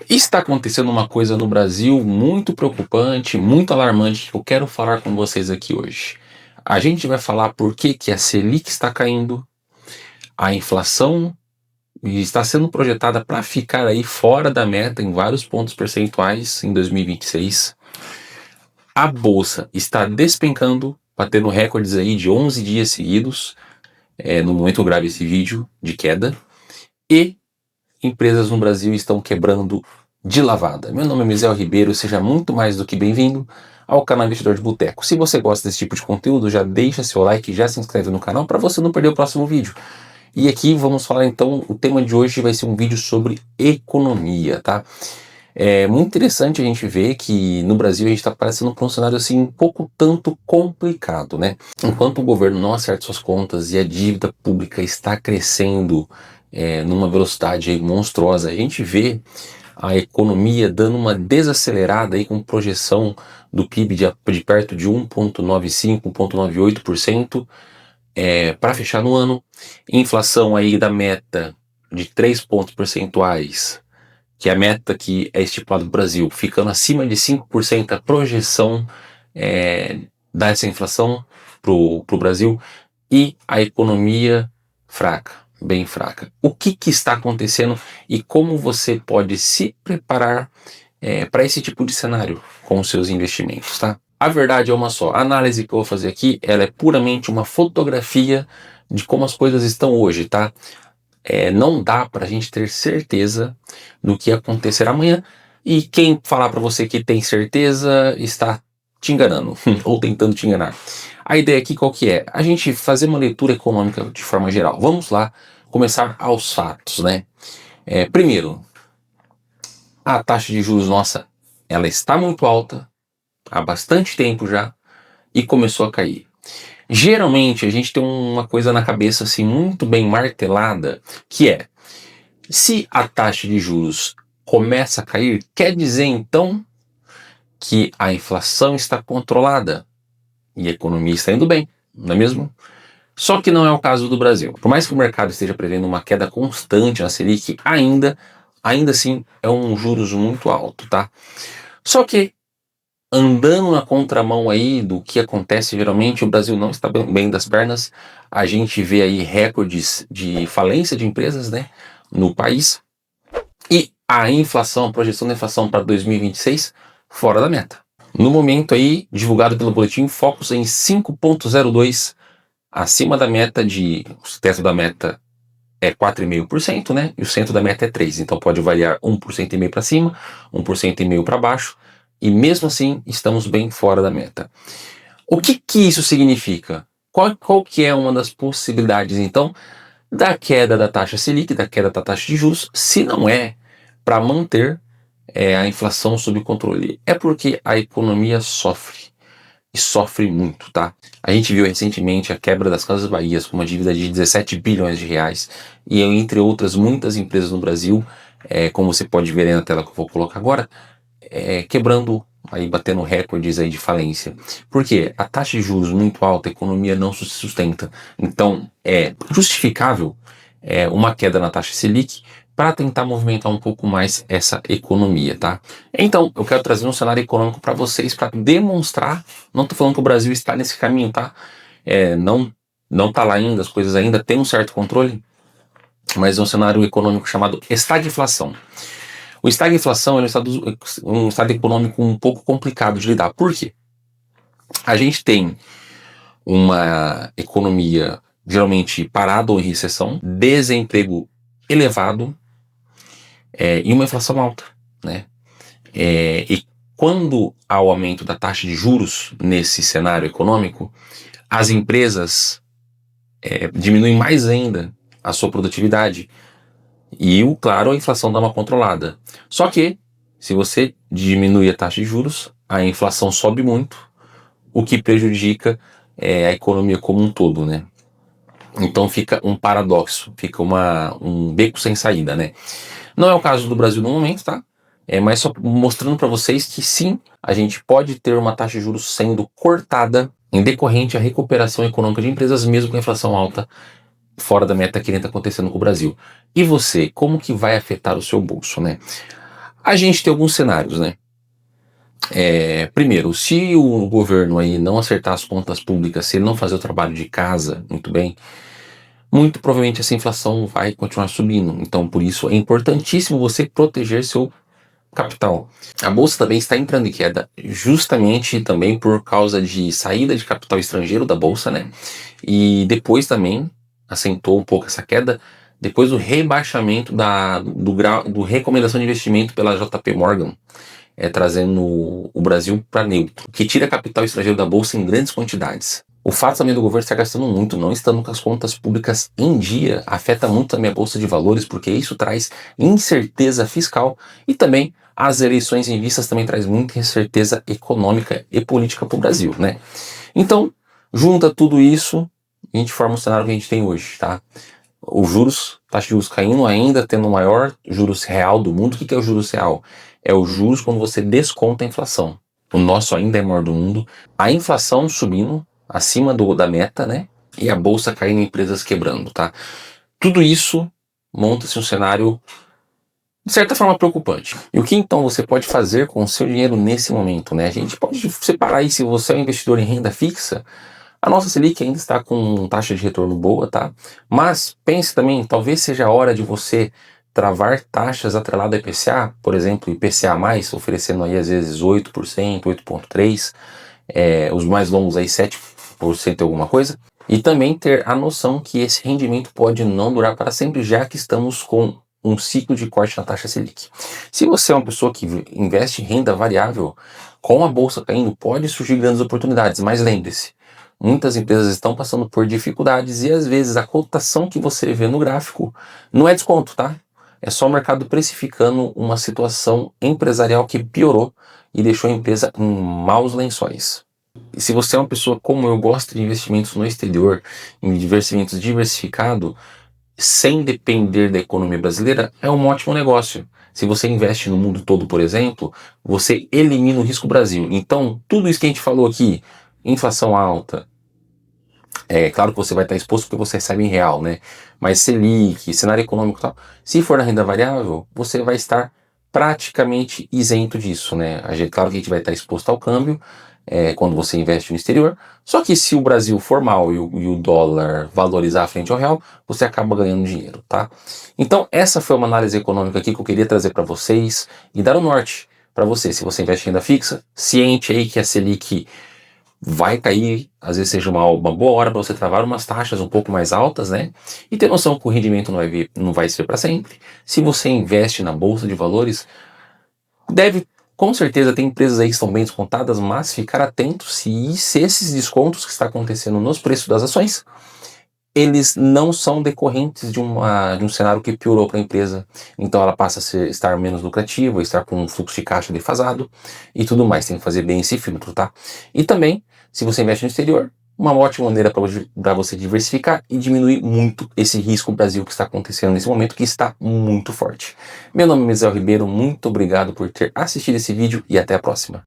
Está acontecendo uma coisa no Brasil muito preocupante, muito alarmante, que eu quero falar com vocês aqui hoje. A gente vai falar por que a Selic está caindo, a inflação está sendo projetada para ficar aí fora da meta em vários pontos percentuais em 2026. A bolsa está despencando, batendo recordes aí de 11 dias seguidos, no momento que eu gravo esse vídeo, de queda, e empresas no Brasil estão quebrando de lavada. Meu nome é Misael Ribeiro, seja muito mais do que bem-vindo ao canal Investidor de Boteco. Se você gosta desse tipo de conteúdo, já deixa seu like e já se inscreve no canal para você não perder o próximo vídeo. E aqui vamos falar então, o tema de hoje vai ser um vídeo sobre economia, tá? É muito interessante a gente ver que no Brasil a gente está passando por um cenário assim um pouco tanto complicado, né? Enquanto o governo não acerta suas contas e a dívida pública está crescendo numa velocidade aí monstruosa, a gente vê a economia dando uma desacelerada aí com projeção do PIB de perto de 1,95%, 1,98% para fechar no ano, inflação aí da meta de 3 pontos percentuais, que é a meta que é estipulada no Brasil, ficando acima de 5% a projeção dessa inflação para o Brasil, e a economia fraca, bem fraca. O que está acontecendo e como você pode se preparar para esse tipo de cenário com os seus investimentos, tá? A verdade é uma só. A análise que eu vou fazer aqui, ela é puramente uma fotografia de como as coisas estão hoje, tá? Não dá para a gente ter certeza do que acontecerá amanhã, e quem falar para você que tem certeza está te enganando ou tentando te enganar. A ideia aqui qual que é? A gente fazer uma leitura econômica de forma geral. Vamos lá, começar aos fatos, né? Primeiro, a taxa de juros nossa, ela está muito alta há bastante tempo já e começou a cair. Geralmente a gente tem uma coisa na cabeça assim muito bem martelada, que é: se a taxa de juros começa a cair, quer dizer então que a inflação está controlada e a economia está indo bem, não é mesmo? Só que não é o caso do Brasil. Por mais que o mercado esteja prevendo uma queda constante na Selic, ainda assim é um juros muito alto, tá? Só que, andando na contramão aí do que acontece geralmente, o Brasil não está bem das pernas. A gente vê aí recordes de falência de empresas, né, no país. E a inflação, a projeção da inflação para 2026, fora da meta. No momento aí, divulgado pelo boletim, Focus em 5,02, acima da meta o teto da meta é 4,5%, né? E o centro da meta é 3%. Então pode variar 1,5% para cima, 1,5% para baixo. E mesmo assim, estamos bem fora da meta. O que isso significa? Qual que é uma das possibilidades, então, da queda da taxa Selic, da queda da taxa de juros, se não é para manter a inflação sob controle? É porque a economia sofre, e sofre muito, tá? A gente viu recentemente a quebra das Casas Bahias com uma dívida de 17 bilhões de reais, e entre outras muitas empresas no Brasil, como você pode ver aí na tela que eu vou colocar agora, quebrando, aí batendo recordes aí de falência. Por quê? A taxa de juros muito alta, a economia não se sustenta. Então é justificável uma queda na taxa Selic para tentar movimentar um pouco mais essa economia, tá? Então, eu quero trazer um cenário econômico para vocês, para demonstrar, não tô falando que o Brasil está nesse caminho, tá? Não tá lá ainda, as coisas ainda têm um certo controle, mas é um cenário econômico chamado estagflação. O estagflação é um estado econômico um pouco complicado de lidar. Por quê? A gente tem uma economia geralmente parada ou em recessão, desemprego elevado e uma inflação alta, né? E quando há o aumento da taxa de juros nesse cenário econômico, as empresas diminuem mais ainda a sua produtividade e, claro, a inflação dá uma controlada. Só que, se você diminui a taxa de juros, a inflação sobe muito, o que prejudica a economia como um todo, né? Então fica um paradoxo, fica um beco sem saída, né? Não é o caso do Brasil no momento, tá? Mas só mostrando para vocês que sim, a gente pode ter uma taxa de juros sendo cortada em decorrente à recuperação econômica de empresas, mesmo com a inflação alta, fora da meta que nem está acontecendo com o Brasil. E você, como que vai afetar o seu bolso, né? A gente tem alguns cenários, né? Primeiro, se o governo aí não acertar as contas públicas, se ele não fazer o trabalho de casa muito bem, muito provavelmente essa inflação vai continuar subindo. Então, por isso é importantíssimo você proteger seu capital. A bolsa também está entrando em queda, justamente também por causa de saída de capital estrangeiro da bolsa, né? E depois também acentuou um pouco essa queda depois do rebaixamento do recomendação de investimento pela JP Morgan, trazendo o Brasil para neutro, que tira capital estrangeiro da bolsa em grandes quantidades. O fato também do governo estar gastando muito, não estando com as contas públicas em dia, afeta muito também a bolsa de valores, porque isso traz incerteza fiscal e também as eleições em vistas também traz muita incerteza econômica e política para o Brasil, né? Então, junta tudo isso, a gente forma o cenário que a gente tem hoje, tá? Os juros, taxa de juros caindo ainda, tendo o maior juros real do mundo. O que é o juros real? É o juros quando você desconta a inflação. O nosso ainda é o maior do mundo. A inflação subindo acima da meta, né? E a bolsa caindo, empresas quebrando, tá? Tudo isso monta-se um cenário de certa forma preocupante. E o que então você pode fazer com o seu dinheiro nesse momento, né? A gente pode separar aí, se você é um investidor em renda fixa, a nossa Selic ainda está com taxa de retorno boa, tá? Mas pense também, talvez seja a hora de você travar taxas atreladas ao IPCA, por exemplo, IPCA+, oferecendo aí às vezes 8%, 8,3%, os mais longos aí 7% e alguma coisa, e também ter a noção que esse rendimento pode não durar para sempre, já que estamos com um ciclo de corte na taxa Selic. Se você é uma pessoa que investe em renda variável, com a bolsa caindo, pode surgir grandes oportunidades, mas lembre-se, muitas empresas estão passando por dificuldades e às vezes a cotação que você vê no gráfico não é desconto, tá? É só o mercado precificando uma situação empresarial que piorou e deixou a empresa em maus lençóis. E se você é uma pessoa como eu, gosta de investimentos no exterior, em investimentos diversificados, sem depender da economia brasileira, é um ótimo negócio. Se você investe no mundo todo, por exemplo, você elimina o risco Brasil. Então, tudo isso que a gente falou aqui, inflação alta, claro que você vai estar exposto porque você recebe em real, né? Mas Selic, cenário econômico e tal, se for na renda variável, você vai estar praticamente isento disso, né? Claro que a gente vai estar exposto ao câmbio, quando você investe no exterior, só que se o Brasil for mal e o dólar valorizar frente ao real, você acaba ganhando dinheiro, tá? Então, essa foi uma análise econômica aqui que eu queria trazer para vocês e dar o norte para você. Se você investe em renda fixa, ciente aí que a Selic vai cair, às vezes seja uma boa hora para você travar umas taxas um pouco mais altas, né? E ter noção que o rendimento não vai ser para sempre. Se você investe na bolsa de valores, com certeza tem empresas aí que estão bem descontadas, mas ficar atento se esses descontos que está acontecendo nos preços das ações, eles não são decorrentes de um cenário que piorou para a empresa. Então ela passa a estar menos lucrativa, estar com um fluxo de caixa defasado e tudo mais. Tem que fazer bem esse filtro, tá? E também, se você investe no exterior, uma ótima maneira para você diversificar e diminuir muito esse risco Brasil que está acontecendo nesse momento, que está muito forte. Meu nome é Misael Ribeiro, muito obrigado por ter assistido esse vídeo e até a próxima.